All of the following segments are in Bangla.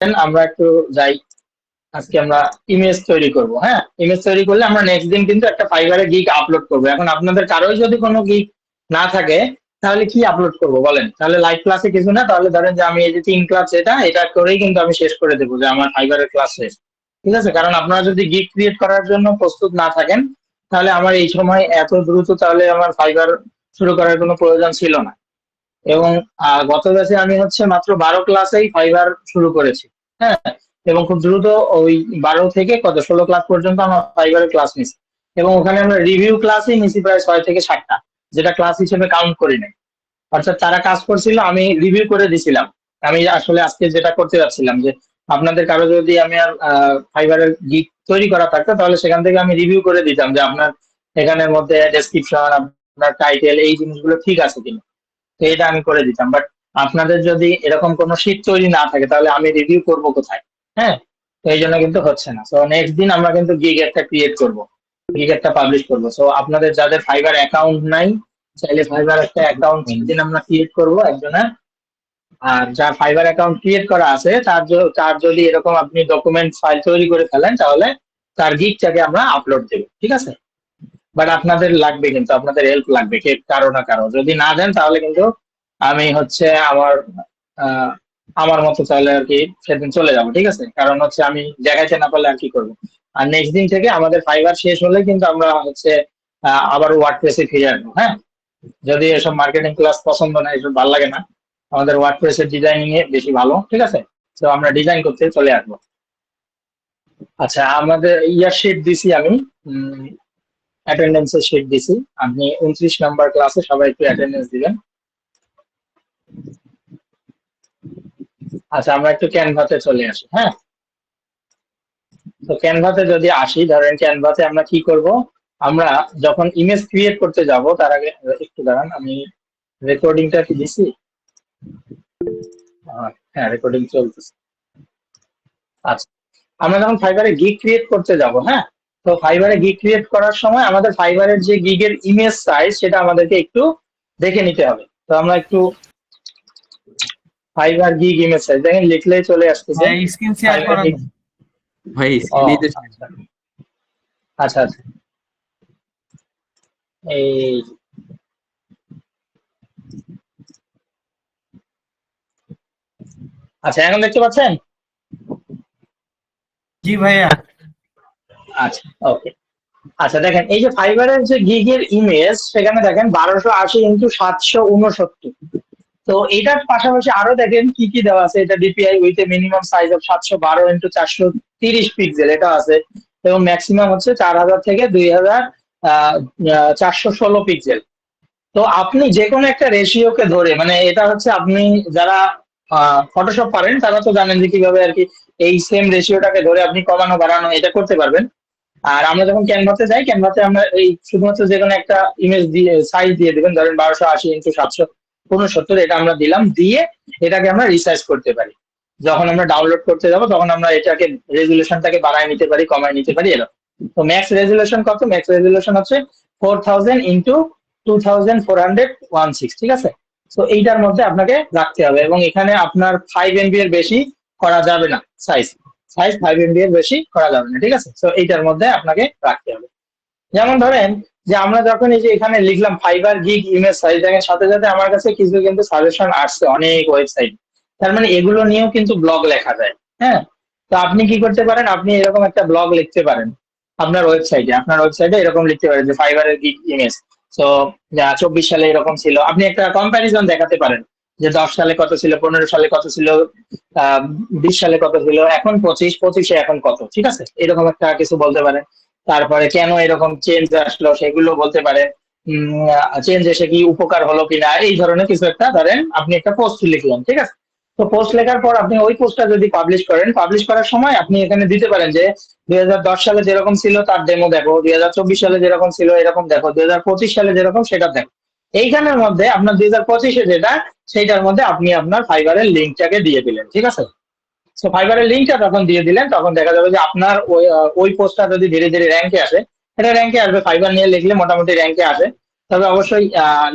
আমরা একটু যাই। আজকে আমরা ইমেজ তৈরি করব। হ্যাঁ, ইমেজ তৈরি করলে আমরা নেক্সট দিন কিন্তু একটা ফাইবারে গিগ আপলোড করব। এখন আপনাদের কারোই যদি কোনো গিগ না থাকে তাহলে কি আপলোড করব বলেন? তাহলে লাইভ ক্লাসে কিছু না, তাহলে ধরেন যে আমি এই যে 3 ক্লাস এটা করেই কিন্তু আমি শেষ করে দেবো যে আমার ফাইবারের ক্লাস শেষ। ঠিক আছে, কারণ আপনারা যদি গিগ ক্রিয়েট করার জন্য প্রস্তুত না থাকেন তাহলে আমার এই সময় এত দ্রুত তাহলে আমার ফাইবার শুরু করার কোনো প্রয়োজন ছিল না। এবং গত ব্যাচে আমি হচ্ছে মাত্র 12 ক্লাসেই ফাইবার শুরু করেছি। হ্যাঁ, এবং খুব দ্রুত ওই 12 থেকে কত 16 ক্লাস পর্যন্ত আমার ফাইবারের ক্লাস নিছি। এবং ওখানে আমরা রিভিউ ক্লাসই নিছি প্রায় 6 থেকে 7টা, যেটা ক্লাস হিসেবে কাউন্ট করি নাই। অর্থাৎ তারা কাজ করছিল, আমি রিভিউ করে দিছিলাম। আমি আসলে আজকে যেটা করতে যাচ্ছিলাম যে আপনাদের কারো যদি আমি আর ফাইবারের গিগ তৈরি করা থাকতো তাহলে সেখান থেকে আমি রিভিউ করে দিতাম যে আপনার এখানের মধ্যে ডেসক্রিপশন, আপনার টাইটেল, এই জিনিসগুলো ঠিক আছে কিনা। তো এটা আমি করে দিতাম, বাট আপনাদের যদি এরকম কোনো শীট তৈরি না থাকে তাহলে আমি রিভিউ করব কোথায়? হ্যাঁ, তো এই জন্য কিন্তু হচ্ছে না। সো নেক্সট দিন আমরা কিন্তু গিগ একটা ক্রিয়েট করব, গিগ একটা পাবলিশ করব। সো আপনাদের যাদের ফাইবার অ্যাকাউন্ট নাই চাইলে ফাইবার একটা অ্যাকাউন্ট দিন আমরা ক্রিয়েট করব একজনের। আর যার ফাইবার অ্যাকাউন্ট ক্রিয়েট করা আছে তার যদি এরকম আপনি ডকুমেন্ট ফাইল তৈরি করে ফেলেন তাহলে তার গিগটাকে আমরা আপলোড দেব। ঠিক আছে, বাট আপনাদের লাগবে, কিন্তু আপনাদের হেল্প লাগবে কে কারো না কারো। যদি না দেন তাহলে কিন্তু আমি হচ্ছে আহ, আমার মতো তাহলে আর কি সেদিন চলে যাবো। ঠিক আছে, কারণ হচ্ছে আমি দেখাইতে না পারলে আর কি করবো। আর নেক্সট দিন থেকে আমাদের ফাইবার শেষ হলে কিন্তু আমরা হচ্ছে আবার ওয়ার্ডপ্রেসে ফিরে আসবো। হ্যাঁ, যদি এসব মার্কেটিং ক্লাস পছন্দ না, এসব ভালো লাগে না, আমাদের ওয়ার্ডপ্রেসের ডিজাইনিং এ বেশি ভালো। ঠিক আছে, তো আমরা ডিজাইন করতে চলে আসবো। আচ্ছা, আমাদের ইয়ার শিট দিছি আমি, অ্যাটেন্ডেন্সের শিট দিছি। আপনি 29 নম্বর ক্লাসে সবাই একটু অ্যাটেন্ডেন্স দিবেন। আচ্ছা, আমরা একটু ক্যানভাতে চলে আসি। হ্যাঁ, তো ক্যানভাতে যদি আসি, ধরেন ক্যানভাতে আমরা কি করব, আমরা যখন ইমেজ ক্রিয়েট করতে যাব তার আগে একটু দাঁড়ান, আমি রেকর্ডিংটা কি দিছি? হ্যাঁ, রেকর্ডিং চলতেছে। আচ্ছা, আমরা যখন ফাইবারে গিগ ক্রিয়েট করতে যাব, হ্যাঁ, তো ফাইবারে গিগ ক্রিয়েট করার সময় আমাদের ফাইবারের যে গিগের ইমেজ সাইজ সেটা আমাদেরকে একটু দেখে নিতে হবে। তো আমরা একটু ফাইবার গিগ ইমেজ সাইজ দেখেন লিখলেই চলে আসতেছে। ভাই স্ক্রিন শেয়ার ফাইবার করা গিগ, যায়? ভাই ও স্ক্রিনেই তো আচ্ছা আচ্ছা আচ্ছা, এই আচ্ছা, এখন দেখতে পাচ্ছেন? জি ভাইয়া। আচ্ছা, ওকে। আচ্ছা দেখেন, এই যে ফাইবারের যে গিগের ইমেজ সেখানে দেখেন 1280 × 769। তো এটার পাশাপাশি আরো দেখেন কি কি দেওয়া আছে। এটা DPI with a minimum size of 712 × 430 pixel এটা আছে, এবং ম্যাক্সিমাম হচ্ছে 4000 থেকে 2416 পিক্সেল। তো আপনি যে কোনো একটা রেশিওকে ধরে, মানে এটা হচ্ছে আপনি যারা ফটোশপ পারেন তারা তো জানেন যে কিভাবে আর কি এই সেম রেশিওটাকে ধরে আপনি কমানো বাড়ানো এটা করতে পারবেন। আর আমরা যখন ক্যানভাতে যাই, ক্যানভাতে আমরা এই শুধুমাত্র যে কোনো একটা ইমেজ দিয়ে সাইজ দিয়ে দিবেন, ধরেন 1280 × 769, এটা আমরা দিলাম, দিয়ে এটাকে আমরা রিসাইজ করতে পারি। যখন আমরা ডাউনলোড করতে যাব তখন আমরা এটাকে রেজুলেশনটাকে বাড়ায় নিতে পারি, কমায় নিতে পারি এরকম। তো ম্যাক্স রেজুলেশন কত? ম্যাক্স রেজুলেশন হচ্ছে 4000 × 2416। ঠিক আছে, তো এইটার মধ্যে আপনাকে রাখতে হবে, এবং এখানে আপনার 5 MB এর বেশি করা যাবে না। সাইজ সাইজ 5 MB এর বেশি করা যাবে না। ঠিক আছে, তো এইটার মধ্যে আপনাকে রাখতে হবে। যেমন ধরেন যে আমরা যখন এই যে এখানে লিখলাম ফাইবার গিগ ইমেজ সাইজ, দেখেন সাথে সাথে আমার কাছে কিছু কিন্তু সাজেশন আসছে অনেক ওয়েবসাইট। তার মানে এগুলো নিয়েও কিন্তু ব্লগ লেখা যায়। হ্যাঁ, তো আপনি কি করতে পারেন, আপনি এরকম একটা ব্লগ লিখতে পারেন আপনার ওয়েবসাইটে এরকম লিখতে পারেন যে ফাইবারের গিগ ইমেজ। তো 24 সালে এরকম ছিল, আপনি একটা কম্প্যারিজন দেখাতে পারেন যে 10 সালে কত ছিল, 15 সালে কত ছিল, 20 সালে কত ছিল, এখন 25, 25-এ এখন কত। ঠিক আছে, এরকম একটা কিছু বলতে পারেন। তারপরে কেন এরকম চেঞ্জ আসলো সেগুলো বলতে পারেন। চেঞ্জ এসে কি উপকার হলো কিনা, এই ধরনের কিছু একটা ধরেন আপনি একটা পোস্ট লিখলেন। ঠিক আছে, তো পোস্ট লেখার পর আপনি ওই পোস্টটা যদি পাবলিশ করেন, পাবলিশ করার সময় আপনি এখানে দিতে পারেন যে 2010 সালে যেরকম ছিল তার ডেমো দেখো, 2024 সালে যেরকম ছিল এরকম দেখো, 2025 সালে যেরকম সেটা দেখো। এইখানের মধ্যে আপনার 2025-এ যেটা সেইটার মধ্যে আপনি আপনার ফাইবারের লিঙ্কটাকে দিয়ে দিলেন। ঠিক আছে, তো ফাইবারের লিঙ্কটা যখন দিয়ে দিলেন তখন দেখা যাবে যে আপনার ওই পোস্টটা যদি ধীরে ধীরে র্যাঙ্কে আসে, এটা র্যাঙ্কে আসবে। ফাইবার নিয়ে লিখলে মোটামুটি র্যাঙ্কে আসে, তবে অবশ্যই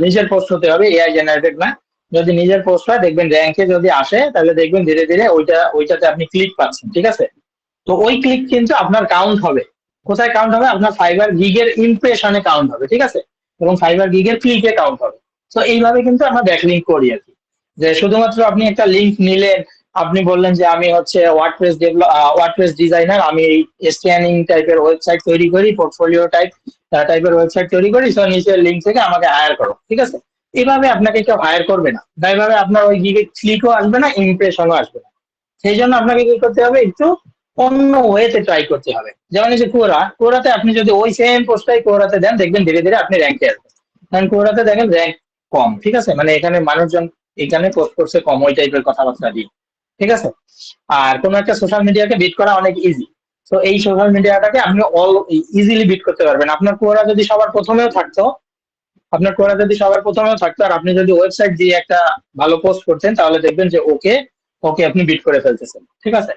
নিজের পোস্ট হতে হবে, এআই জেনারেটেড না। যদি নিজের পোস্ট হয় দেখবেন র্যাঙ্কে যদি আসে তাহলে দেখবেন ধীরে ধীরে ওইটাতে আপনি ক্লিক পাচ্ছেন, ঠিক আছে? তো ওই ক্লিক কিন্তু আপনার কাউন্ট হবে। কোথায় কাউন্ট হবে? আপনার ফাইবার গিগের ইমপ্রেশনে কাউন্ট হবে, ঠিক আছে? এবং ফাইবার গিগের ক্লিকে কাউন্ট হবে। তো এইভাবে কিন্তু আমরা ব্যাকলিঙ্ক করি আর কি। যে শুধুমাত্র আপনি একটা লিঙ্ক নিলেন, আপনি বললেন যে আমি হচ্ছে ওয়ার্ডপ্রেস ডিজাইনার, আমি এই স্ক্যানিং টাইপের ওয়েবসাইট তৈরি করি, পোর্টফোলিও টাইপের ওয়েবসাইট তৈরি করি, তো নিচের লিঙ্ক থেকে আমাকে হায়ার করো, ঠিক আছে? এভাবে আপনাকে কেউ হায়ার করবে না, বা এভাবে আপনার ওই গিগে ক্লিকও আসবে না, ইমপ্রেশনও আসবে না। সেই জন্য আপনাকে কি করতে হবে, একটু অন্য ওয়েতে ট্রাই করতে হবে। যেমন এই যে কোরাতে আপনি যদি ওই সেম পোস্টটাই কোরাতে দেন, দেখবেন ধীরে ধীরে আপনি র্যাঙ্কে আসবেন। কারণ কোরাতে দেখেন র্যাঙ্ক কম, ঠিক আছে? মানে এখানে মানুষজন এখানে পোস্ট করছে কম, ওই টাইপের কথাবার্তা দিয়ে, ঠিক আছে? আর কোনো একটা সোশ্যাল মিডিয়াকে বিট করা অনেক ইজি। তো এই সোশ্যাল মিডিয়াটাকে আপনি ইজিলি বিট করতে পারবেন। আপনার কোরা যদি সবার প্রথমেও থাকতো আর আপনি যদি ওয়েবসাইট দিয়ে একটা ভালো পোস্ট করতেন, তাহলে দেখবেন যে ওকে ওকে আপনি বিট করে ফেলতেছেন, ঠিক আছে?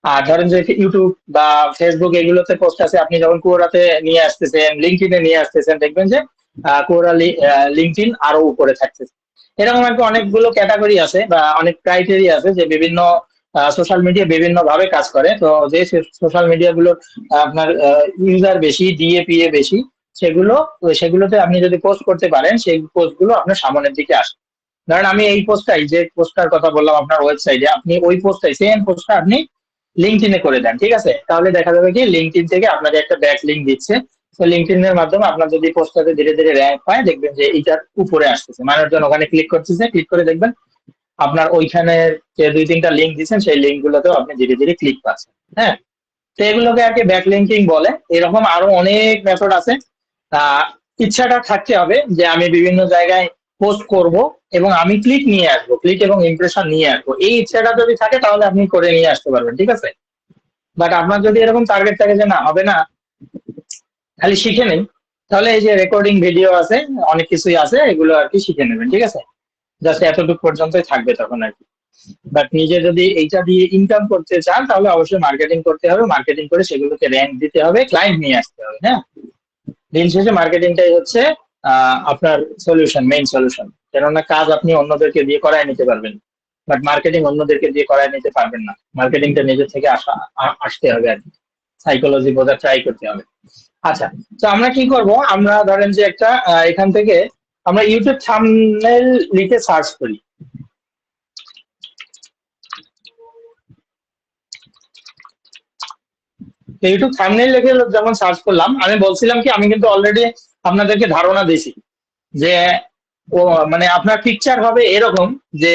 আর ধরেন যে ইউটিউব বা ফেসবুক এগুলোতে পোস্ট আছে, আপনি যখন কোরাতে নিয়ে আসতেছেন, লিঙ্কডইনে নিয়ে আসতেছেন, দেখবেন যে কোরা লিঙ্কডইন আরো উপরে থাকতেছে। এরকম আর কি অনেকগুলো ক্যাটাগরি আছে বা অনেক ক্রাইটেরিয়া আছে যে বিভিন্ন সোশ্যাল মিডিয়া বিভিন্ন ভাবে কাজ করে। তো যে সোশ্যাল মিডিয়া গুলোর আপনার ইউজার বেশি, ডিএপিএ বেশি, সেগুলো সেগুলোতে আপনি যদি পোস্ট করতে পারেন, সেই পোস্ট গুলো আপনার সামনের দিকে আসে। ধরেন আমি এই পোস্টটাই, যে পোস্টটার কথা বললাম আপনার ওয়েবসাইটে, আপনি ওই পোস্টটাই সেম পোস্টটা আপনি লিঙ্কডইনে করে দেন, ঠিক আছে? তাহলে দেখা যাবে কি লিঙ্কডইন থেকে আপনাকে একটা ব্যাক লিঙ্ক দিচ্ছে। তো লিঙ্কডইন এর মাধ্যমে আপনার যদি পোস্টটাতে ধীরে ধীরে র্যাঙ্ক পায়, দেখবেন যে এইটার উপরে আসতেছে, মানুষজন ওখানে ক্লিক করতেছে, ক্লিক করে দেখবেন আপনার ওইখানে যে দুই তিনটা লিঙ্ক দিচ্ছেন, সেই লিঙ্ক গুলোতেও আপনি ধীরে ধীরে ক্লিক পাচ্ছেন। হ্যাঁ, তো এগুলোকে আর কি ব্যাক লিঙ্কিং বলে। এরকম আরো অনেক মেথড আছে। ইচ্ছাটা থাকতে হবে যে আমি বিভিন্ন জায়গায় পোস্ট করব এবং আমি ক্লিক নিয়ে আসবো, ক্লিক এবং ইমপ্রেশন নিয়ে আসবো। এই ইচ্ছাটা যদি থাকে তাহলে আপনি করে নিয়ে আসতে পারবেন, ঠিক আছে? বাট আপনার যদি এরকম টার্গেট থাকে যে না হবে না, খালি শিখে নেই, তাহলে এই যে রেকর্ডিং ভিডিও আছে, অনেক কিছুই আছে, এগুলো আর কি শিখে নেবেন, ঠিক আছে? জাস্ট এতটুকু পর্যন্তই থাকবে তখন আর কি। বাট নিজে যদি এইটা দিয়ে ইনকাম করতে চান, তাহলে অবশ্যই মার্কেটিং করতে হবে, মার্কেটিং করে সেগুলোকে র্যাঙ্ক দিতে হবে, ক্লায়েন্ট নিয়ে আসতে হবে। হ্যাঁ, দিন শেষে মার্কেটিংটাই হচ্ছে আপনার সলিউশন, মেইন সলিউশন। কেননা কাজ আপনি অন্যদেরকে দিয়ে করায় নিতে পারবেন, বাট মার্কেটিং অন্যদেরকে দিয়ে করায় নিতে পারবেন না। মার্কেটিংটা নিজের থেকে আসতে হবে আর কি, সাইকোলজি বোঝা ট্রাই করতে হবে। আচ্ছা, তো আমরা কি করব, আমরা ধরেন যে একটা এখান থেকে আমরা ইউটিউব থাম্বনেল লিখে সার্চ করি। ইউটিউব থাম্বনেল লিখে যেমন সার্চ করলাম, আমি বলছিলাম কি আমি কিন্তু অলরেডি আপনাদেরকে ধারণা দিয়েছি যে ও মানে আপনার পিকচার হবে এরকম যে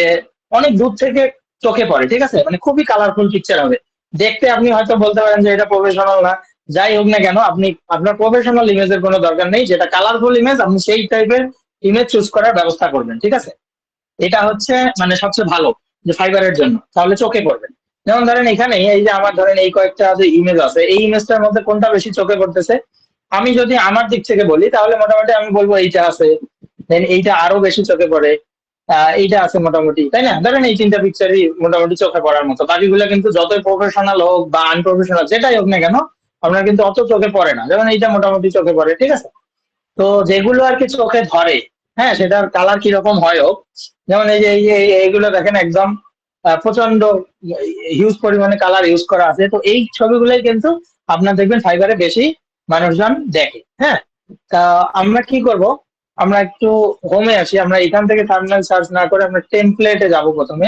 অনেক দূর থেকে চোখে পড়ে, ঠিক আছে? মানে খুবই কালারফুল পিকচার হবে। দেখতে আপনি হয়তো বলতে পারেন যে এটা প্রফেশনাল না, যাই হোক না কেন, আপনি আপনার প্রফেশনাল ইমেজের কোনো দরকার নেই। যেটা কালারফুল ইমেজ, আপনি সেই টাইপের ইমেজ চুজ করার ব্যবস্থা করবেন, ঠিক আছে? এটা হচ্ছে মানে সবচেয়ে ভালো যে ফাইবারের জন্য, তাহলে চোখে পড়বে। যেমন ধরেন এখানে এই যে আমার ধরেন এই কয়েকটা যে ইমেজ আছে, এই ইমেজটার মধ্যে কোনটা বেশি চোখে পড়তেছে? আমি যদি আমার দিক থেকে বলি তাহলে মোটামুটি আমি বলবো এইটা আছে, দেন এইটা আরো বেশি চোখে পড়ে, এইটা আছে মোটামুটি, তাই না? ধরেন এই তিনটা পিকচারই মোটামুটি চোখে পড়ার মতো। বাকিগুলো কিন্তু যতই প্রফেশনাল হোক বা আনপ্রফেশনাল যেটাই হোক না কেন, আপনার কিন্তু অত চোখে পড়ে না। যেমন এইটা মোটামুটি চোখে পড়ে, ঠিক আছে? তো যেগুলো আর কি চোখে ধরে, হ্যাঁ, সেটার কালার কিরকম হয় হোক, যেমন এই যে এইগুলো দেখেন একদম প্রচন্ড হিউজ পরিমাণে কালার ইউজ করা আছে। তো এই ছবিগুলোই কিন্তু আপনার দেখবেন ফাইবারে বেশি মানুষজন দেখে। হ্যাঁ, তা আমরা কি করব, আমরা একটু হোমে আসি, আমরা এখান থেকে থাম্বনেল সার্চ না করে আমরা টেমপ্লেটে যাব প্রথমে,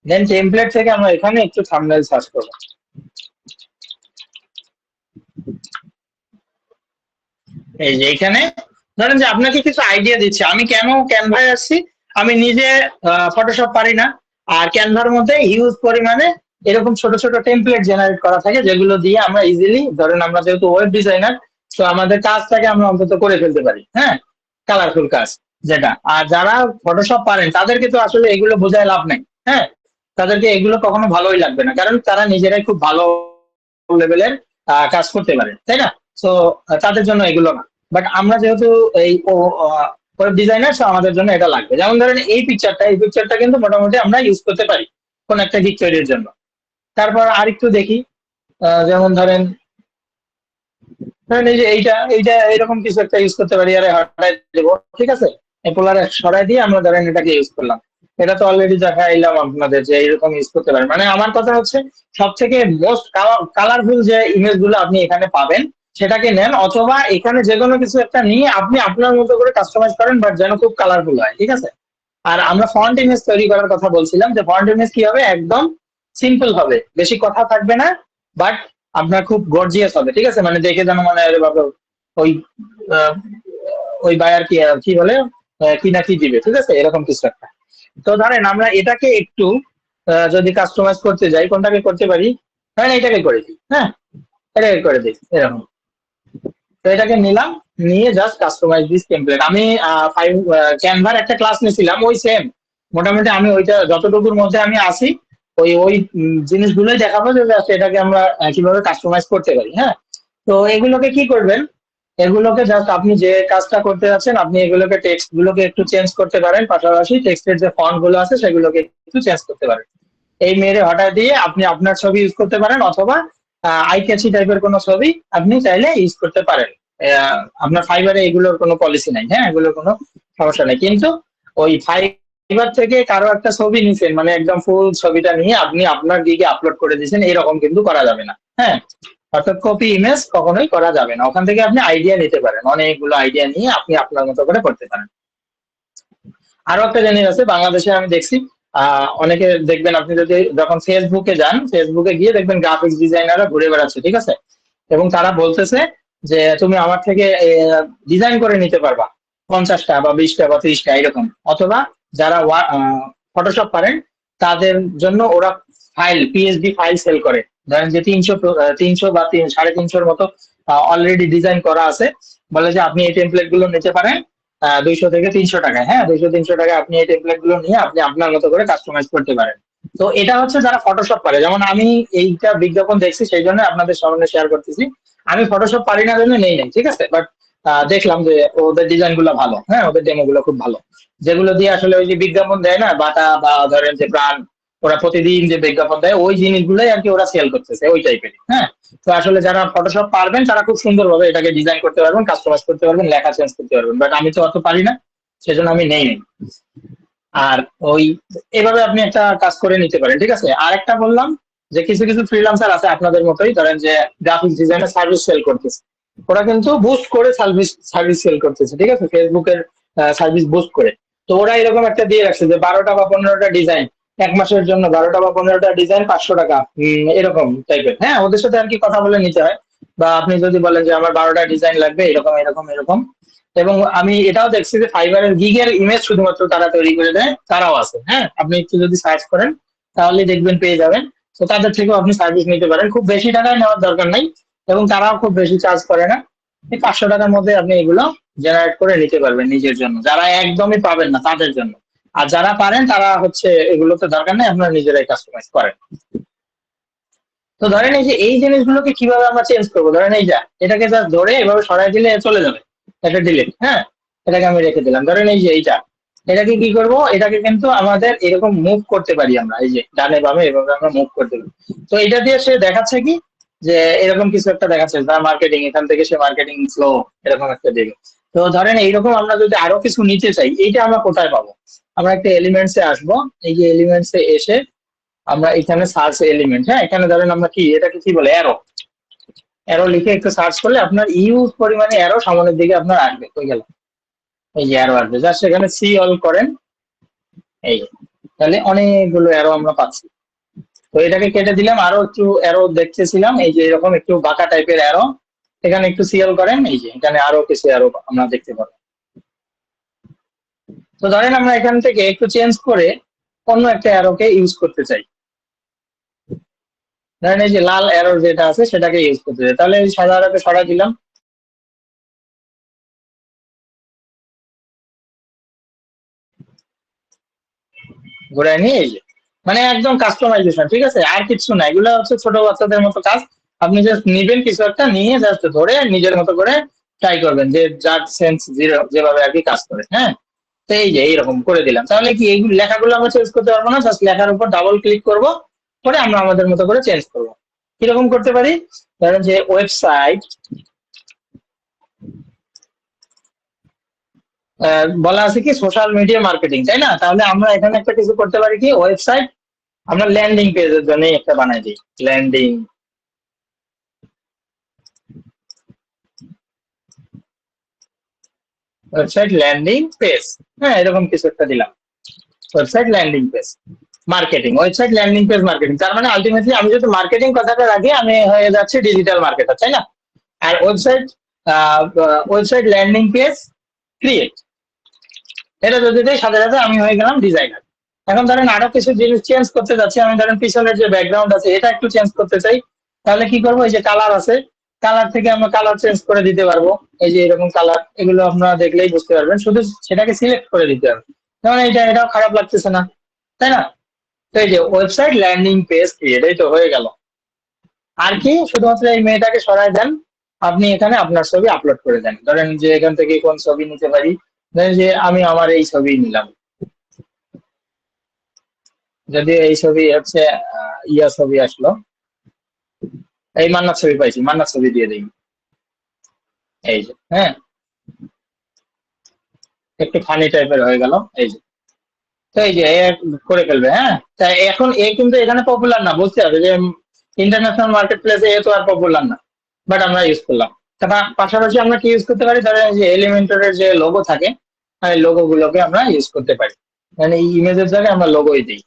দেন টেমপ্লেট থেকে আমরা এখানে একটু থাম্বনেল সার্চ করবো। এই যে এখানে ধরেন যে আপনাকে কিছু আইডিয়া দিচ্ছে, আমি কেন ক্যানভায় আসছি, আমি নিজে ফটোশপ পারি না, আর ক্যানভার মধ্যে হিউজ পরিমাণে এরকম ছোট ছোট টেমপ্লেট জেনারেট করা থাকে, যেগুলো দিয়ে আমরা ইজিলি, ধরেন আমরা যেহেতু ওয়েব ডিজাইনার, তো আমাদের কাজটাকে আমরা অন্তত করে ফেলতে পারি। হ্যাঁ, কালারফুল কাজ যেটা। আর যারা ফটোশপ পারেন তাদেরকে তো আসলে এগুলো বোঝায় লাভ নেই। হ্যাঁ, তাদেরকে এগুলো কখনো ভালোই লাগবে না, কারণ তারা নিজেরাই খুব ভালো লেভেলের কাজ করতে পারে, তাই না? তো তাদের জন্য এগুলো না। বাট আমরা যেহেতু এই ওয়েব ডিজাইনার, তো আমাদের জন্য এটা লাগবে। যেমন ধরেন এই পিকচারটা কিন্তু মোটামুটি আমরা ইউজ করতে পারি কোন একটা গিগ তৈরির জন্য। তারপর আরেকটু দেখি, যেমন ধরেন ধরেন এই যে এইটা এইটা এরকম কিছু একটা ইউজ করতে পারি, আরে হটাই দেবো, ঠিক আছে? এপোলার সরাই দিয়ে আমরা ধরেন এটাকে ইউজ করলাম। এটা তো অলরেডি দেখাইলাম আপনাদের যে এরকম ইউজ করতে পারেন। মানে আমার কথা হচ্ছে সব থেকে মোস্ট কালারফুল যে ইমেজ গুলো আপনি এখানে পাবেন সেটাকে নেন, অথবা এখানে যে কোনো কিছু একটা নিয়ে আপনি আপনার মতো করে কাস্টমাইজ করেন, বাট যেন খুব কালারফুল হয়, ঠিক আছে? আর আমরা ফন্ট ইমেজ তৈরি করার কথা বলছিলাম, যে ফন্ট ইমেজ কি হবে, একদম সিম্পল হবে, বেশি কথা থাকবে না, বাট আপনার খুব গর্জিয়াস হবে, ঠিক আছে? মানে দেখে যেন মানে আরে বাবা ওই আহ, ওই বায়ার কি কি বলে কি না কি দিবে, ঠিক আছে? এরকম কিছু একটা। তো ধরেন আমরা এটাকে একটু যদি কাস্টমাইজ করতে যাই, কোনটাকে করতে পারি, ধরেন এটাকে করে দিই, হ্যাঁ, এটাকে করে দিই এরকম। তো এটাকে নিলাম, নিয়ে জাস্ট কাস্টমাইজ দিস টেমপ্লেট। আমি ফাইভ ক্যানভার একটা ক্লাস নিয়েছিলাম, ওই সেম মোটামুটি আমি ওইটা যতটুকুর মধ্যে আমি আসি ওই ওই জিনিসগুলোই দেখাবো, যে just এটাকে আমরা কিভাবে কাস্টমাইজ করতে পারি, হ্যাঁ। তো এগুলোকে কি করবেন, এগুলোকে জাস্ট আপনি যে কাজটা করতে যাচ্ছেন আপনি এগুলোকে টেক্সট গুলোকে একটু চেঞ্জ করতে পারেন, পাশাপাশি টেক্সটের যে ফন্ট গুলো আছে সেগুলোকে একটু চেঞ্জ করতে পারেন। এই মেরে হঠাৎ দিয়ে আপনি আপনার ছবি ইউজ করতে পারেন, অথবা আই ক্যাচি টাইপের কোনো ছবি আপনি চাইলে ইউজ করতে পারেন। আপনার ফাইবারে এগুলোর কোনো পলিসি নাই, হ্যাঁ, এগুলোর কোনো সমস্যা নেই। কিন্তু ওই ফাইবার থেকে কারো একটা ছবি নিছেন, মানে একদম ফুল ছবিটা নিয়ে আপনি আপনার দিকে আপলোড করে দিয়েছেন, এরকম কিন্তু করা যাবে না, হ্যাঁ। অর্থাৎ কপি ইমেজ কখনোই করা যাবে না। ওখান থেকে আপনি আইডিয়া নিতে পারেন, অনেকগুলো আইডিয়া নিয়ে আপনি আপনার মতো করে করতে পারেন। আরো একটা জিনিস আছে বাংলাদেশে আমি দেখছি, অনেকে দেখবেন আপনি যদি যখন ফেসবুকে যান, ফেসবুকে গিয়ে দেখবেন গ্রাফিক্স ডিজাইনাররা ঘুরে বেড়াচ্ছে, ঠিক আছে? এবং তারা বলতেছে যে তুমি আমার থেকে ডিজাইন করে নিতে পারবা 50টা বা 20টা বা 30টা এরকম। অথবা যারা ফটোশপ পারেন তাদের জন্য ওরা ফাইল, পিএসডি ফাইল সেল করে। ধরেন যে 300 বা 350-র মতো অলরেডি ডিজাইন করা আছে, বলে যে আপনি এই টেমপ্লেট গুলো নিতে পারেন 200 থেকে 300 টাকায়, হ্যাঁ, 200-300 টাকায় আপনি এই টেমপ্লেট গুলো নিয়ে আপনি আপনার মতো করে কাস্টমাইজ করতে পারেন। তো এটা হচ্ছে যারা ফটোশপ পারে, যেমন আমি এইটা বিজ্ঞাপন দেখছি সেই জন্য আপনাদের সামনে শেয়ার করতেছি। আমি ফটোশপ পারি না জন্য নেই নাই, ঠিক আছে? বাট দেখলাম যে ওদের ডিজাইন গুলো ভালো, হ্যাঁ, ওদের ডেমো গুলো খুব ভালো, যেগুলো দিয়ে আসলে ওই যে বিজ্ঞাপন দেয় না, বাটা বা ধরেন যে ব্রান্ড, ওরা প্রতিদিন যে বিজ্ঞাপন দেয় ওই জিনিসগুলোই আর কি ওরা সেল করতেছে ওই টাইপের, হ্যাঁ। তো আসলে যারা ফটোশপ পারবেন তারা খুব সুন্দরভাবে এটাকে ডিজাইন করতে পারবেন, কাস্টমাইজ করতে পারবেন, লেখা চেঞ্জ করতে পারবেন, বাট আমি তো অত পারি না, সেজন্য আমি নেই নাই। আর ওই এভাবে আপনি একটা কাজ করে নিতে পারেন, ঠিক আছে? আর একটা বললাম যে কিছু কিছু ফ্রিল্যান্সার আছে আপনাদের মতোই, ধরেন যে গ্রাফিক্স ডিজাইনের সার্ভিস সেল করতেছে, ওরা কিন্তু বুস্ট করে সার্ভিস সার্ভিস সেল করতেছে, ঠিক আছে? ফেসবুকের সার্ভিস বুস্ট করে। তো ওরা এরকম একটা দিয়ে রাখছে যে 12টা বা 15টা ডিজাইন 1 মাসের জন্য, 12টা বা 15টা ডিজাইন 500 টাকা, এরকম টাইপের, হ্যাঁ। ওদের সাথে আর কি কথা বলে নিতে হয়, বা আপনি যদি বলেন যে আমার 12টা ডিজাইন লাগবে এরকম এরকম এরকম। এবং আমি এটাও দেখছি যে ফাইবারের গিগের ইমেজ শুধুমাত্র তারা তৈরি করে দেয়, তারাও আছে, হ্যাঁ। আপনি একটু যদি সার্চ করেন তাহলে দেখবেন পেয়ে যাবেন। তো তাদের থেকেও আপনি সার্ভিস নিতে পারেন, খুব বেশি টাকায় নেওয়ার দরকার নাই, এবং তারাও খুব বেশি চার্জ করে না। এই 500 টাকার মধ্যে আপনি এগুলো জেনারেট করে নিতে পারবেন নিজের জন্য, যারা একদমই পাবেন না তাদের জন্য। আর যারা পারেন তারা হচ্ছে এগুলোতে দরকার নেই, আপনারা নিজেরাই কাস্টমাইজ করেন। তো ধরেন এই যে এই জিনিসগুলোকে কিভাবে আমরা চেঞ্জ করবো, ধরেন এই যা এটাকে যা ধরে এভাবে সরাই দিলে চলে যাবে, এটা ডিলিট, হ্যাঁ। এটাকে আমি রেখে দিলাম। ধরেন এই যে এইটা, এটাকে কি করব, এটাকে কিন্তু আমাদের এরকম মুভ করতে পারি আমরা, এই যে ডানে বামে এভাবে আমরা মুভ করতে পারি। তো এটা দিয়ে সে দেখাচ্ছে কি, যে এরকম কিছু একটা দেখাচ্ছে, তার মার্কেটিং, এখান থেকে সে মার্কেটিং ফ্লো এরকম একটা দিবে। তো ধরেন এইরকম আমরা যদি আরো কিছু নিতে চাই, এইটা আমরা কোথায় পাবো? আমরা একটা এলিমেন্টস এ আসবো, এই যে এলিমেন্টস এ এসে আমরা এখানে সার্চ এলিমেন্ট, হ্যাঁ, এখানে ধরেন আমরা কি এটাকে কি বলে, অ্যারো, অ্যারো লিখে একটু সার্চ করলে আপনার ইউজ পরিমাণে অ্যারো সামনের দিকে আপনার আসবে, হয়ে গেল। এই যে অ্যারো আসবে, জাস্ট এখানে সি অল করেন, এই যে, তাহলে অনেকগুলো অ্যারো আমরা পাচ্ছি। তো এটাকে কেটে দিলাম, আরো একটু অ্যারো দেখতেছিলাম, এই যে এরকম একটু বাঁকা টাইপের অ্যারো, এখানে একটু সি অল করেন, এই যে এখানে আরো কিছু অ্যারো আমরা দেখতে পাবো। তো ধরেন আমরা এখান থেকে একটু চেঞ্জ করে অন্য একটা অ্যারোকে ইউজ করতে চাই, ধরেন এই যে লাল অ্যারো যেটা আছে সেটাকে ইউজ করতে চাই, তাহলে এই সাদা অ্যারোকে সরাই দিলাম, ঘুরাই নিয়ে এই যে, মানে একদম কাস্টমাইজেশন, ঠিক আছে? আর কিছু না, এগুলো হচ্ছে ছোট বাচ্চাদের মতো কাজ। আপনি জাস্ট নিবেন কিছু একটা, নিয়ে জাস্ট ধরে নিজের মতো করে ট্রাই করবেন, যে যার সেন্স যেভাবে আর কি কাজ করে, হ্যাঁ। তো এই যে এইরকম করে দিলাম, তাহলে কি এই লেখাগুলো আমরা চেঞ্জ করতে পারবো না? জাস্ট লেখার উপর ডাবল ক্লিক করব, করে আমরা আমাদের মতো করে চেঞ্জ করব। কিরকম করতে পারি, ধরেন যে বলা আছে কি সোশ্যাল মিডিয়া মার্কেটিং, তাই না? তাহলে আমরা এখানে একটা কিছু করতে পারি কি, ওয়েবসাইট আমরা ল্যান্ডিং পেজের জন্য একটা বানাই দিই, ল্যান্ডিং ওয়েবসাইট ল্যান্ডিং পেজ। হ্যাঁ, এরকম কিছু একটা দিলাম, website landing page marketing, website landing page marketing. তার মানে আলটিমেটলি আমি যদি মার্কেটিং কথাটা রাখি আমি হয়ে যাচ্ছে ডিজিটাল মার্কেটার, তাই না? আর ওয়েবসাইট ল্যান্ডিং পেজ ক্রিয়েট, এটা যদি দেয় সাথে সাথে আমি হয়ে গেলাম ডিজাইনার। এখন ধরেন আরো কিছু জিনিস চেঞ্জ করতে যাচ্ছি, আমি ধরেন পিছনের যে ব্যাকগ্রাউন্ড আছে এটা একটু চেঞ্জ করতে চাই, তাহলে কি করবো, এই যে কালার আছে, কালার থেকে আমরা কালার চেঞ্জ করে দিতে পারবো। এই যে এরকম কালার, এগুলো আপনারা দেখলেই বুঝতে পারবেন, শুধু সেটাকে সিলেক্ট করে দিতে হবে। যেমন এটাও খারাপ লাগতেছে না, তাই না? তো এই যে ওয়েবসাইট ল্যান্ডিং পেজ ক্রিয়েট, এই তো হয়ে গেল। আর কি, শুধুমাত্র এই মেয়েটাকে সরাই দেন, আপনি এখানে আপনার ছবি আপলোড করে দেন। ধরেন যে এখান থেকে কোন ছবি নিতে পারি, ধরেন যে আমি আমার এই ছবি নিলাম, যদি এই ছবি হচ্ছে ইয়া ছবি আসলো, এই মান্নার ছবি পাইছি, মান্নার ছবি দিয়ে দিই, এই যে, হ্যাঁ, একটু ফানি টাইপের হয়ে গেল, এই যে। তো এই যে এ করে ফেলবে, হ্যাঁ। তাই এখন এ কিন্তু এখানে পপুলার না, বুঝতে হবে যে ইন্টারন্যাশনাল মার্কেট প্লেসে এ তো আর পপুলার না, বাট আমরা ইউজ করলাম। তারপর পাশাপাশি আমরা কি ইউজ করতে পারি, ধরেন যে এলিমেন্টরের যে লোগো থাকে, এই লোগো গুলোকে আমরা ইউজ করতে পারি, মানে এই ইমেজের জায়গায় আমরা লোগোই দিই,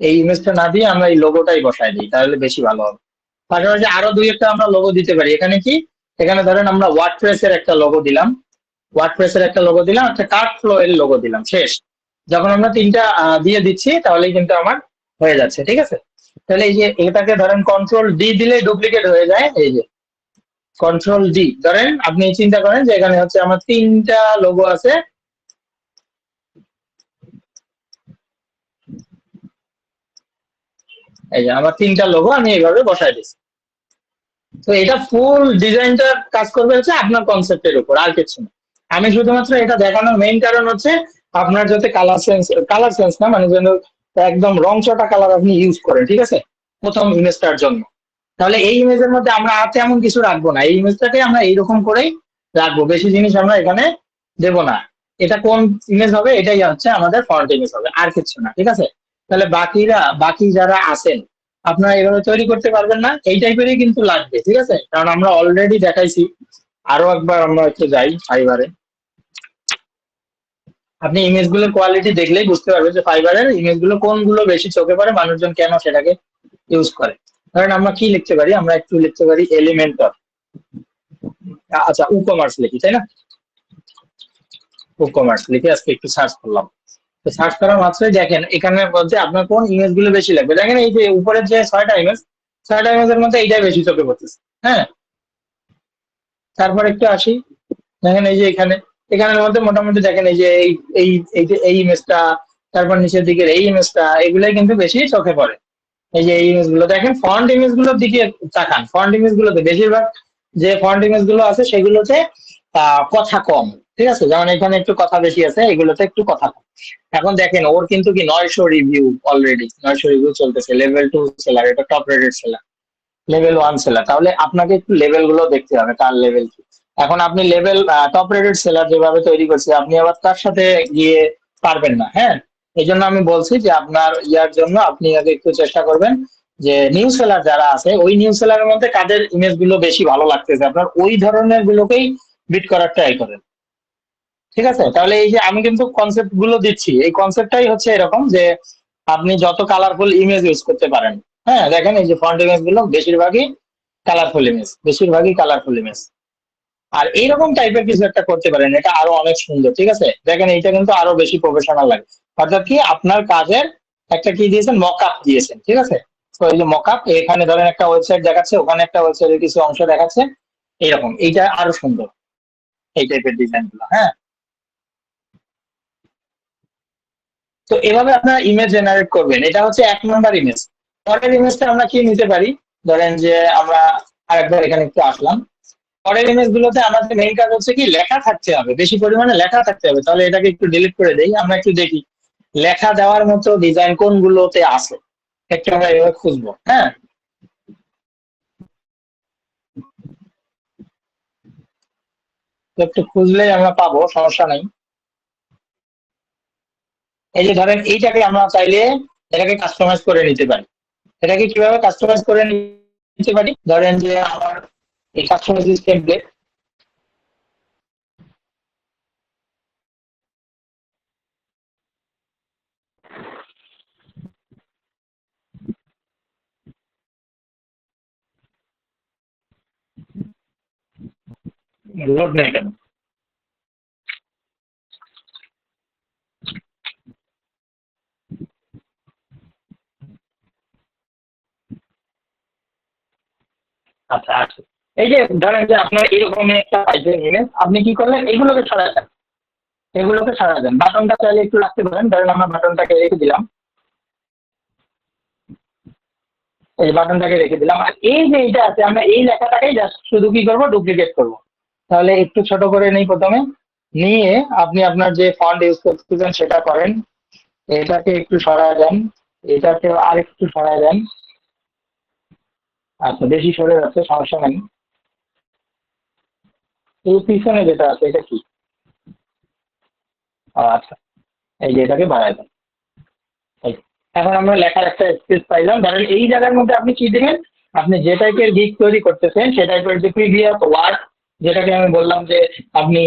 এই ইমেজটা না দিয়ে আমরা এই লোগোটাই বসাই দিই, তাহলে বেশি ভালো হবে। পাশাপাশি আরো দুই একটা আমরা লোগো দিতে পারি। এখানে কি, এখানে ধরেন আমরা ওয়ার্ডপ্রেসের একটা লোগো দিলাম, ওয়ার্ডপ্রেসের একটা লোগো দিলাম, একটা কার্ড ফ্লো এর লোগো দিলাম, শেষ। যখন আমরা তিনটা দিয়ে দিচ্ছি তাহলেই কিন্তু আমার হয়ে যাচ্ছে, ঠিক আছে? তাহলে এই যে এটাকে ধরেন কন্ট্রোল ডি দিলে ডুপ্লিকেট হয়ে যায়, এই যে কন্ট্রোল ডি, ধরেন আপনি চিন্তা করেন যে এখানে হচ্ছে আমার তিনটা লোগো আছে, এই যে আমার তিনটা লোগো আমি এইভাবে বসাই দিচ্ছি। তো এটা ফুল ডিজাইনটা কাজ করবে হচ্ছে আপনার কনসেপ্টের উপর, আর কিছু না। আমি শুধুমাত্র এটা দেখানোর মেইন কারণ হচ্ছে আপনার যাতে কালার সেন্স না, মানে যেন একদম রং চটা কালার আপনি ইউজ করেন, ঠিক আছে, প্রথম ইমেজটার জন্য। তাহলে এই ইমেজের মধ্যে আমরা আর তেমন কিছু রাখবো না, এই ইমেজটাকে আমরা এইরকম করেই রাখবো, বেশি জিনিস আমরা এখানে দেবো না। এটা কোন ইমেজ হবে, এটাই হচ্ছে আমাদের ফ্রন্ট ইমেজ হবে, আর কিছু না, ঠিক আছে? তাহলে বাকি যারা আছেন আপনারা এভাবে তৈরি করতে পারবেন না, এই টাইপেরই কিন্তু লাগবে, ঠিক আছে? কারণ আমরা অলরেডি দেখাইছি। আরো একবার আমরা একটু যাই ফাইবারে, আপনি ইমেজগুলোর কোয়ালিটি দেখলেই বুঝতে পারবেন যে ফাইবারের ইমেজগুলো কোনগুলো বেশি চোখে পড়ে, মানুষজন কেন সেটাকে ইউজ করে। ধরেন আমরা কি লিখতে পারি, আমরা একটু লিখতে পারি এলিমেন্টর, আচ্ছা ই কমার্স লিখি, তাই না? ই কমার্স লিখে আজকে একটু সার্চ করলাম, তো সার্চ করার মাত্রই দেখেন এখানে বলছে আপনার কোন ইমেজ গুলো বেশি লাগবে। দেখেন এই যে উপরের যে 6টা ইমেজ, 6টা ইমেজের মধ্যে এইটাই বেশি চোখে পড়তেছে, হ্যাঁ। তারপর একটু আসি, দেখেন এই যে এখানের মধ্যে মোটামুটি দেখেন এই যে এই ইমেজটা, তারপর নিচের দিকের এই ইমেজটা, এগুলাই কিন্তু বেশি চোখে পড়ে। এই যে এই ইমেজ গুলো দেখেন, ফন্ট ইমেজ গুলোর দিকে তাকান, ফন্ট ইমেজ গুলোতে বেশিরভাগ যে ফন্ট ইমেজ গুলো আছে সেগুলোতে কথা কম, ঠিক আছে? যেমন এখানে একটু কথা বেশি আছে, এগুলোতে একটু কথা কম। এখন দেখেন ওর কিন্তু কি 900 রিভিউ, অলরেডি 900 রিভিউ চলতেছে, লেভেল 2 সেলার, এটা top rated seller, level 1 seller. তাহলে আপনাকে একটু লেভেল গুলো দেখতে হবে, কার লেভেল কি। এখন আপনি লেভেল টপ রেটেড সেলার যেভাবে তৈরি করছে, আপনি আবার তার সাথে গিয়ে পারবেন না, হ্যাঁ। এই জন্য আমি বলছি যে আপনার ইয়ার জন্য আপনি আগে একটু চেষ্টা করবেন যে নিউ সেলার যারা আছে, ওই নিউ সেলারের মধ্যে কাদের ইমেজ গুলো বেশি ভালো লাগতেছে, আপনার ওই ধরনের গুলোকেই বিট করার ট্রাই করেন, ঠিক আছে? তাহলে এই যে আমি কিন্তু কনসেপ্ট গুলো দিচ্ছি, এই কনসেপ্টটাই হচ্ছে এরকম যে আপনি যত কালারফুল ইমেজ ইউজ করতে পারেন। হ্যাঁ, দেখেন এই যে ফন্ট ইমেজ গুলো বেশিরভাগই কালারফুল ইমেজ। আর এইরকম টাইপের কিছু একটা করতে পারেন, এটা আরো অনেক সুন্দর, ঠিক আছে? দেখেন এইটা কিন্তু আরো বেশি প্রফেশনাল লাগে, অর্থাৎ কি আপনার কাজের একটা কি দিয়েছেন, মক আপ দিয়েছেন, ঠিক আছে? তো এই যে মক আপ, এখানে ধরেন একটা ওয়েবসাইট দেখাচ্ছে, ওখানে একটা ওয়েবসাইটের কিছু অংশ দেখাচ্ছে, এইরকম, এইটা আরো সুন্দর, এই টাইপের ডিজাইন গুলো, হ্যাঁ। তো এভাবে আপনারা ইমেজ জেনারেট করবেন, এটা হচ্ছে 1 নম্বর ইমেজ। পরের ইমেজটা আমরা কি নিতে পারি, ধরেন যে আমরা আরেকবার এখানে একটু আসলাম, পরের ইমেজ গুলোতে আমাদের মেইন কাজ হচ্ছে কি লেখা থাকতে হবে, বেশি পরিমাণে লেখা থাকতে হবে। তাহলে এটাকে একটু ডিলিট করে দেই, আমরা একটু দেখি লেখা দেওয়ার মতো ডিজাইন কোনগুলোতে আছে, একটু আমরা এভাবে খুঁজবো, হ্যাঁ। তো একটু খুঁজলেই আমরা পাবো, সমস্যা নাই। এই যে ধরেন এইটাকে আমরা চাইলে এটাকে কাস্টমাইজ করে নিতে পারি। এটাকে কিভাবে কাস্টমাইজ করে নিতে পারি, ধরেন যে আমার এই কাস্টমাইজ টেমপ্লেট, লোড নেই কেন? আচ্ছা আচ্ছা, এই যে ধরেন যে আপনার এরকম একটা পাইপের ইমেজ, আপনি কি করলেন, এগুলোকে সরাই দেন, এগুলোকে সরাই দেন, বাটনটা চাইলে একটু রাখতে পারেন, ধরেন আমরা বাটনটাকে রেখে দিলাম, এই বাটনটাকে রেখে দিলাম, আর এই যে এইটা আছে আমরা এই লেখাটাকেই জাস্ট শুধু কি করব, ডুপ্লিকেট করব। তাহলে একটু ছোট করে নেই প্রথমে, নিয়ে আপনি আপনার যে ফন্ট ইউজ করতেছেন সেটা করেন, এটাকে একটু সরায় দেন, এটাকে আর একটু সরায় দেন। আচ্ছা, বেশি সরে যাচ্ছে, সমস্যা নেই। এই পিছনে যেটা আছে এটা কি? আচ্ছা, এই যে এটাকে বাড়ায় দেন। এই, এখন আমরা লেখার একটা স্পেস পাইলাম, ধরেন এই জায়গার মধ্যে আপনি কি দিবেন, আপনি যে টাইপের গিগ তৈরি করতেছেন সে টাইপের যে প্রিভিয়াস ওয়ার্ক, যেটাকে আমি বললাম যে আপনি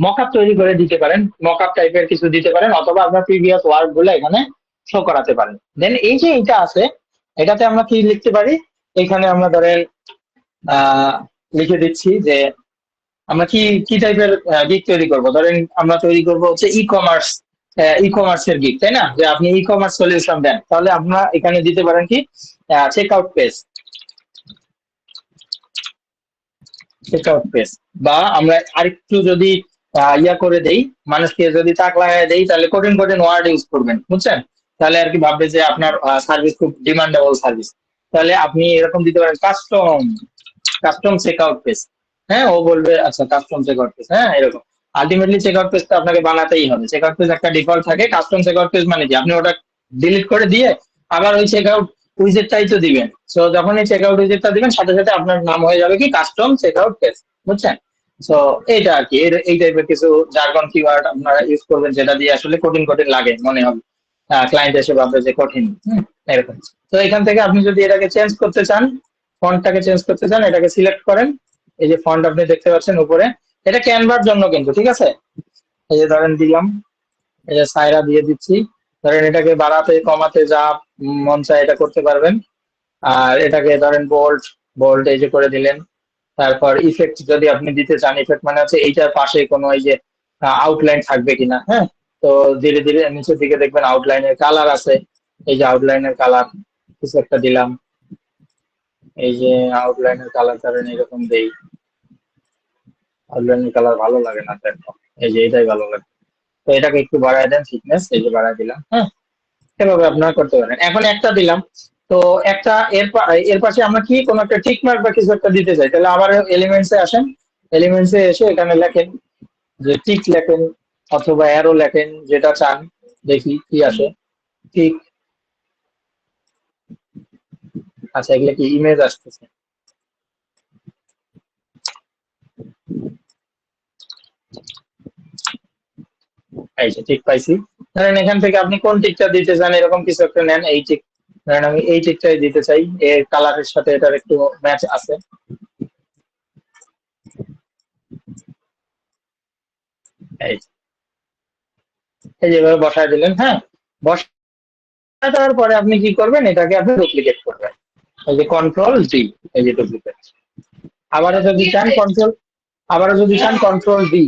মকআপ তৈরি করে দিতে পারেন, মকআপ টাইপের কিছু দিতে পারেন, অথবা আপনার প্রিভিয়াস ওয়ার্ক গুলো এখানে শো করাতে পারেন। দেন এই যে এইটা আছে, এটাতে আমরা কি লিখতে পারি, এখানে আমরা ধরেন আহ লিখে দিচ্ছি যে আমরা কি কি টাইপের গিগ তৈরি করব, ধরেন আমরা তৈরি করব হচ্ছে ই কমার্সের গিগ, তাই না, যে আপনি ই কমার্স সলিউশন দেন, তাহলে আপনারা এখানে দিতে পারেন কি check out page, check out page. বা আমরা আরেকটু যদি ইয়া করে দেই, মানুষকে যদি তাক লাগাই দেই, তাহলে কঠিন কঠিন ওয়ার্ড ইউজ করবেন, বুঝছেন, তাহলে আর কি ভাববে যে আপনার সার্ভিস খুব ডিমান্ডেবল সার্ভিস। তাহলে আপনি এরকম দিতে পারেন custom, custom check out page. হ্যাঁ, ও বলবে আচ্ছা কাস্টম চেক আউট পেজ, হ্যাঁ এরকম। আলটিমেটলি চেক আউট পেজটা আপনাকে বানাতেই হবে, চেক আউট পেজ একটা ডিফল্ট থাকে, কাস্টম চেক আউট পেজ মানে কি, আপনি ওটা ডিলিট করে দিয়ে আবার ওই চেক আউট উইজেটটাই তো দিবেন। সো যখন এই চেক আউট উইজেটটা দিবেন, সাথে সাথে আপনার নাম হয়ে যাবে কি কাস্টম চেক আউট পেজ, বুঝছেন। সো এইটা আর কি, এই টাইপের কিছু জার্গন কিওয়ার্ড আপনারা ইউজ করবেন, যেটা দিয়ে আসলে কঠিন কঠিন লাগে মনে হবে, ক্লায়েন্ট এসে ভাববে যে কঠিন, এরকম। তো এখান থেকে আপনি যদি এটাকে চেঞ্জ করতে চান, ফন্টটাকে চেঞ্জ করতে চান, এটাকে সিলেক্ট করেন, এই যে ফন্ট আপনি দেখতে পাচ্ছেন উপরে, এটা ক্যানভার জন্য কিন্তু, ঠিক আছে। এই যে ধরেন দিলাম, এই যে সাইরা দিয়ে দিচ্ছি, ধরেন এটাকে বাড়াতে কমাতে যা মন চায় এটা করতে পারবেন। আর এটাকে ধরেন বোল্ড, বোল্ড এই যে করে দিলেন। তারপর ইফেক্ট যদি আপনি দিতে চান, ইফেক্ট মানে হচ্ছে এইটার পাশে কোনো এই যে আউটলাইন থাকবে কিনা, হ্যাঁ। তো ধীরে ধীরে নিচের দিকে দেখবেন আউটলাইনের কালার আছে, এই যে আউটলাইনের কালার কিছু একটা দিলাম, এই যে আউটলাইনের কালার ধরেন এরকম দেই, আউটলাইনের কালার ভালো লাগে না তো একদম, এই যে এটাই ভালো লাগে। তো এটাকে একটু বাড়ায় দেন, থিকনেস এই যে বাড়ায় দিলাম, হ্যাঁ। এভাবে আপনারা করতে পারেন। এখন একটা দিলাম, তো একটা এর পাশে আমরা কি কোনো একটা টিক মার্ক বা কিছু একটা দিতে চাই, তাহলে আবার এলিমেন্টসে আসেন, এলিমেন্টসে এসে এখানে লেখেন যে টিক লেখেন অথবা অ্যারো লেখেন, যেটা চান, দেখি কি আসে। টিক, আচ্ছা এগুলো কি ইমেজ আসতেছে, এই যে টিক পাইছি। ধরেন এখান থেকে আপনি কোন টিকটা দিতে চান এরকম কিছু একটা নেন, এই টিক, ধরেন আমি এই টিকটাই দিতে চাই, এর কালারের সাথে এটার একটু ম্যাচ আছে, এই এই যেভাবে বসায় দিলেন, হ্যাঁ। বসায় দেওয়ার পরে আপনি কি করবেন, এটাকে আপনি ডুপ্লিকেট করবেন, এই যে কন্ট্রোল ডি, এই যে ডুপ্লিকেট। আবারও যদি চান কন্ট্রোল, আবারও যদি চান কন্ট্রোল ডি,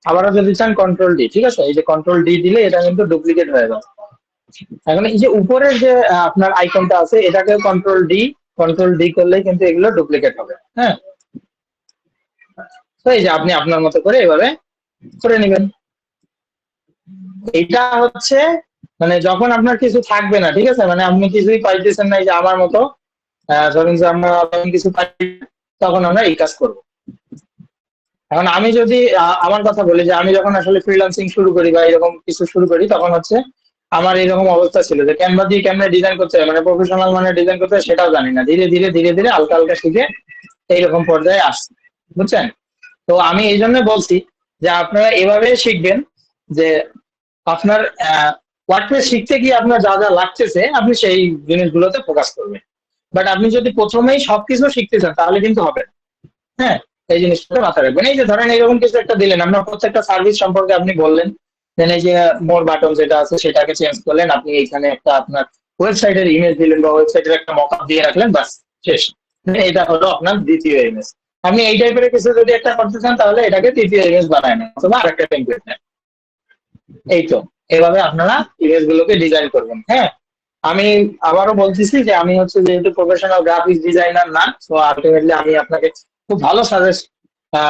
আবারও যদি চান কন্ট্রোল ডি, ঠিক আছে। এই যে কন্ট্রোল ডি দিলে এটা কিন্তু ডুপ্লিকেট হয়ে যাবে। এখন এই যে উপরের যে আপনার আইকনটা আছে, এটাকে কন্ট্রোল ডি করলেই কিন্তু এগুলো ডুপ্লিকেট হবে, হ্যাঁ। তো এই যে আপনি আপনার মতো করে এভাবে করে নেবেন। এটা হচ্ছে মানে যখন আপনার কিছু থাকবে না, ঠিক আছে, মানে আপনি কিছুই পাইতেছেন না, এই যে আমার মতো, ধরুন যে আমরা কিছু পাই, তখন আমরা এই কাজ করবো। এখন আমি যদি আমার কথা বলি, যে আমি যখন আসলে ফ্রিল্যান্সিং শুরু করি বা এরকম কিছু শুরু করি, তখন হচ্ছে আমার এরকম অবস্থা ছিল যে ক্যানভা দিয়ে কেমনে ডিজাইন করতে হয়, মানে প্রফেশনাল মানে ডিজাইন করতে হয় সেটাও জানি না, ধীরে ধীরে ধীরে ধীরে হালকা হালকা শিখে এইরকম পর্যায়ে আসছে, বুঝছেন। তো আমি এই জন্য বলছি যে আপনারা এভাবে শিখবেন যে আপনার ওয়ার্ডপ্রেস শিখতে গিয়ে আপনার যা যা লাগতেছে আপনি সেই জিনিসগুলোতে ফোকাস করবেন। বাট আপনি যদি প্রথমেই সবকিছু শিখতে চান তাহলে কিন্তু হবে না। হ্যাঁ, এই জিনিসটা মাথায় রাখবেন। এই যে ধরেন এরকম কিছু একটা দিলেন, আপনার প্রত্যেকটা সার্ভিস সম্পর্কে আপনি বললেন, দেন এই যে মোর বাটন যেটা আছে সেটাকে চেঞ্জ করলেন, আপনি এখানে একটা আপনার ওয়েবসাইটের ইমেজ দিলেন বা ওয়েবসাইটের একটা মকআপ দিয়ে রাখলেন, বাস শেষ। এটা হলো আপনার দ্বিতীয় ইমেজ। আপনি এই টাইপের কিছু যদি একটা করতে চান তাহলে এটাকে তৃতীয় ইমেজ বানায় নেন অথবা আরেকটা টেমপ্লেট নেন। এই তো, এভাবে আপনারা ইমেজ গুলোকে ডিজাইন করবেন। হ্যাঁ, আমি আবারও বলতেছি যে আমি হচ্ছে যেহেতু প্রফেশনাল গ্রাফিক্স ডিজাইনার না, তো আলটিমেটলি আমি আপনাকে খুব ভালো সাজেস্ট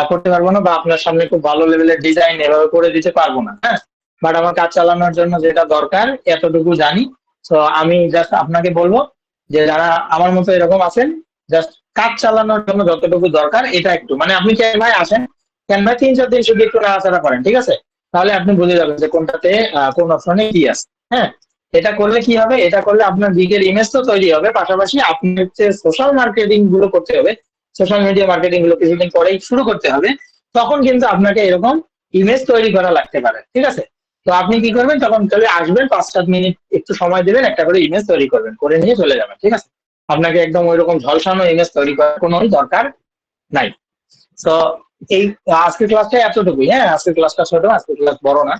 করতে পারবো না বা আপনার সামনে খুব ভালো লেভেলের ডিজাইন এভাবে করে দিতে পারবো না। হ্যাঁ, বাট আমার কাজ চালানোর জন্য যেটা দরকার এতটুকু জানি। তো আমি জাস্ট আপনাকে বলবো যে যারা আমার মতো এরকম আছেন, জাস্ট কাজ চালানোর জন্য যতটুকু দরকার এটা একটু মানে আপনি ক্যানভায় আসেন, ক্যানভায় 3-4 দিন শুধু একটু নাড়াচাড়া করেন, ঠিক আছে? তাহলে আপনি বুঝে যাবেন যে কোনটাতে কোন অপশনে কি আছে। হ্যাঁ, এটা করলে কি হবে, এটা করলে আপনার গিগের ইমেজ তো তৈরি হবে, পাশাপাশি আপনি হচ্ছে সোশ্যাল মার্কেটিং গুলো করতে হবে, সোশ্যাল মিডিয়া মার্কেটিং গুলো কিছুদিন পরেই শুরু করতে হবে, তখন কিন্তু আপনাকে এরকম ইমেজ তৈরি করা লাগতে পারে, ঠিক আছে? তো আপনি কি করবেন, তখন চলে আসবেন 5-7 মিনিট একটু সময় দিবেন, একটা করে ইমেজ তৈরি করবেন, করে নিয়ে চলে যাবেন, ঠিক আছে? আপনাকে একদম ওইরকম ঝলসানো ইমেজ তৈরি করার কোনো দরকার নাই। তো এই আজকের ক্লাসটা এতটুকুই। হ্যাঁ, আজকের ক্লাসটা ছোট, আজকের ক্লাস বড় না।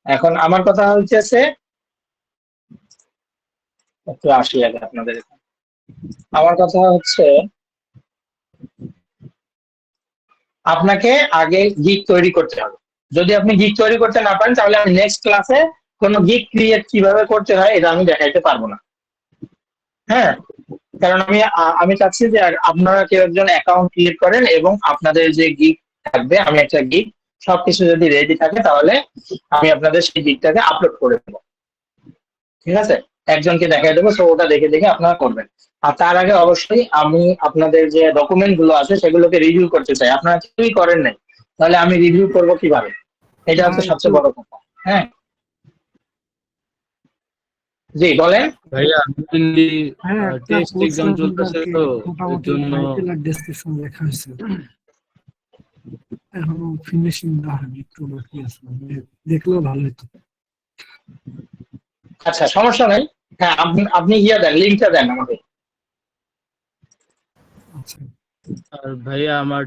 এখন আমার কথা হচ্ছে একটু আসি আগে আপনাদের এখানে। আমার কথা হচ্ছে আপনাকে আগে গিগ তৈরি করতে হবে। যদি আপনি গিগ তৈরি করতে না পারেন তাহলে আমি নেক্সট ক্লাসে কোনো গিগ ক্রিয়েট কিভাবে করতে হয় এটা আমি দেখাইতে পারবো না। হ্যাঁ, কারণ আমি চাচ্ছি যে আপনারা কেউ একজন অ্যাকাউন্ট ক্রিয়েট করেন এবং আপনাদের যে গিগ থাকবে, আমি একটা গিগ সবকিছু যদি রেডি থাকে তাহলে আমি আপনাদের সেই গিগটাকে আপলোড করে দেবো, ঠিক আছে? একজনকে দেখাই দেবো, তো ওটা দেখে দেখে আপনারা করবেন। আর তার আগে অবশ্যই আমি আপনাদের যে ডকুমেন্ট গুলো আছে সেগুলোকে রিভিউ করতে চাই। আপনারা কিছুই করেন নাই, তাহলে আমি রিভিউ করবো কিভাবে? এটা হচ্ছে ভাই একটু সবচেয়ে বড় কথা। হ্যাঁ, জি বলেন। ভাইয়া মেইনলি হ্যাঁ একটা টেস্ট কোর্স এক্সাম কিন্তু আর চলতেছে কি তো এর মোটামুটি জন্য টাইটেল আর ডেসক্রিপশন লেখা হয়েছে, এখনো ফিনিশিং না হয়নি, একটু বাকি আছে, মানে দেখলেও ভালো হতো। আচ্ছা, সমস্যা নাই। হ্যাঁ, আপনি আপনি ইয়ে দেন, লিঙ্কটা দেন আমাকে। আচ্ছা আর ভাইয়া আমার